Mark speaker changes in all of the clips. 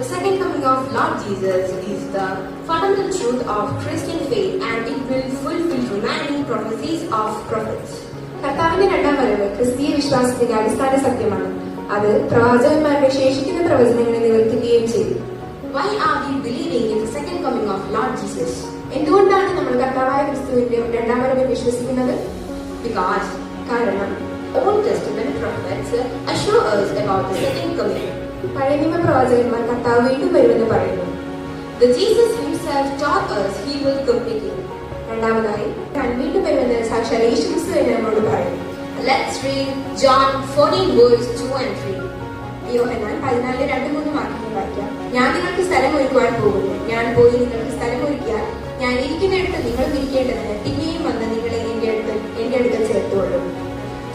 Speaker 1: The second coming of Lord Jesus is the fundamental truth of Christian faith, and it will fulfill remaining prophecies of prophets.
Speaker 2: കർത്താവിന്റെ രണ്ടാം വരവ് ക്രിസ്തീയ വിശ്വാസത്തിന്റെ അടിസ്ഥാന സത്യമാണ്. അത് പ്രവാചകന്മാരുടെ ശേഷിക്കുന്ന പ്രവചനങ്ങളെ നിവർത്തിക്കുകയും ചെയ്തു.
Speaker 1: Why are we believing in the second coming of Lord Jesus?
Speaker 2: എന്തുകൊണ്ടാണ് നമ്മൾ കർത്താവായ ക്രിസ്തുവിന്റെ രണ്ടാം വരവിൽ വിശ്വസിക്കുന്നത്?
Speaker 1: കാരണം Old Testament prophets assure us about the second coming.
Speaker 2: പഴയ നിയമ പ്രവാചകന്മാർ കർത്താവ് വീണ്ടും വരുമെന്ന് പറയുന്നു.
Speaker 1: The Jesus himself taught us he will come again.
Speaker 2: രണ്ടാമതായി താൻ വീണ്ടും വരുമെന്ന് സാക്ഷാൽ യേശു ക്രിസ്തു തന്നെ നമ്മളോട് പറയുന്നു.
Speaker 1: Let's read John 14 verse 2 and 3.
Speaker 2: യോഹന്നാൻ 14:2-3 വാക്യങ്ങൾ വായിക്കാം. ഞാൻ നിങ്ങൾക്ക് സ്ഥലം ഒരുക്കുവാൻ പോകുന്നു. ഞാൻ പോയി നിങ്ങൾക്ക് സ്ഥലം ഒരുക്കിയാൽ ഞാൻ ഇരിക്കുന്നിടത്ത് നിങ്ങളും ഇരിക്കേണ്ടതിന് പിന്നെയും വന്ന് നിങ്ങളെ എന്റെ അടുക്കൽ ചേർത്തുകൊള്ളും.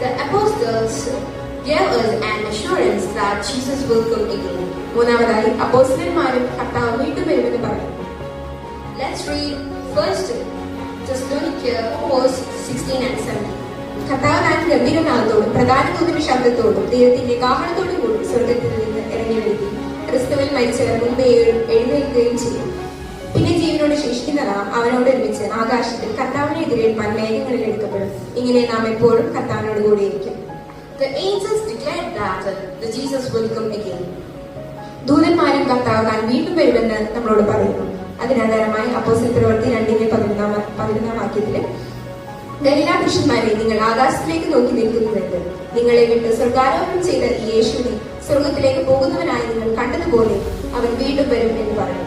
Speaker 1: The apostles gave us an assurance that Jesus will come again.
Speaker 2: മൂന്നാമതായി അപ്പോസ്തലന്മാരും കർത്താവ് വീണ്ടും വരുമെന്ന് പറയുന്നു.
Speaker 1: Let's read 1 Thessalonians 4:16 and 17.
Speaker 2: കർത്താവ് താൻ ഗംഭീരനാഥത്തോടും പ്രധാന ദൂതന്റെ ശബ്ദത്തോടും ദൈവത്തിന്റെ കാഹളത്തോടും കൂടി സ്വർഗത്തിൽ നിന്ന് ഇറങ്ങി വരികയും ക്രിസ്തുവിൽ മരിച്ചവർ മുമ്പേ എഴുന്നേൽക്കുകയും ചെയ്യും. പിന്നെ ജീവനോട് ശേഷിക്കുന്ന നാം അവനോട് ഒരുമിച്ച് ആകാശത്തിൽ കർത്താവിനെ എതിരേൽപ്പാൻ മേഘങ്ങളിൽ എടുക്കപ്പെടും. ഇങ്ങനെ നാം എപ്പോഴും കർത്താവിനോട് കൂടിയിരിക്കും.
Speaker 1: The angels declared that the Jesus will come again.
Speaker 2: ദൂതന്മാരും കർത്താവ് താൻ വീണ്ടും വരുമെന്ന് നമ്മളോട് പറയുന്നു. അതിനാധാരമായി അപ്പോസ്തല പ്രവൃത്തി 2:11 വാക്യത്തില് ഗലീല പുരുഷന്മാരെ, നിങ്ങൾ ആകാശത്തിലേക്ക് നോക്കി നിൽക്കുന്നുവെന്ന് നിങ്ങളെ വിട്ട് സ്വർഗാരോഹണം ചെയ്ത ഈ യേശുവിനെ സ്വർഗത്തിലേക്ക് പോകുന്നവനായി നിങ്ങൾ കണ്ടതുപോലെ അവൻ വീണ്ടും വരും എന്ന് പറഞ്ഞു.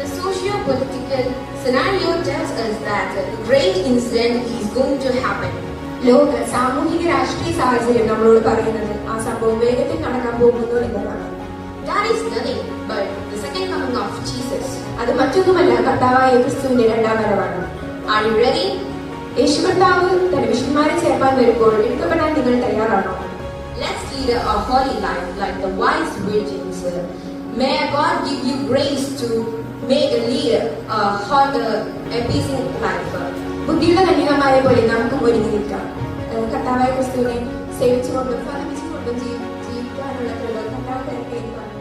Speaker 1: The socio-political scenario tells us that a great incident is going to happen.
Speaker 2: ലോക സാമൂഹിക രാഷ്ട്രീയ സാഹചര്യം നമ്മളോട് പറയുന്നത് ആ സംഭവം വേഗത്തിൽ നടക്കാൻ പോകുന്നു എന്നതാണ്.
Speaker 1: That is nothing but the second coming of Jesus.
Speaker 2: അത് മറ്റൊന്നുമല്ല, കർത്താവായ ക്രിസ്തുവിന്റെ രണ്ടാം വരവാണ്.
Speaker 1: Are you ready?
Speaker 2: യേശു കർത്താവ് തന്റെ വിശുദ്ധന്മാരെ ചേർക്കാൻ വരുമ്പോൾ എടുക്കപ്പെടാൻ നിങ്ങൾ തയ്യാറാണോ?
Speaker 1: Let's lead a holy life like the wise virgins. May God give you grace to lead a hot, appeasing life.
Speaker 2: ബുദ്ധിയുള്ള കന്യകമാരെ പോലെ നമുക്കും ഒരുങ്ങി നിൽക്കാം. കർത്താവായ ക്രിസ്തുവിനെ സേവിച്ചുകൊണ്ടും ഫലമിച്ചുകൊണ്ടും ജീവിക്കാനുള്ള കർത്താവ് തരട്ടെ എന്ന് പറഞ്ഞു.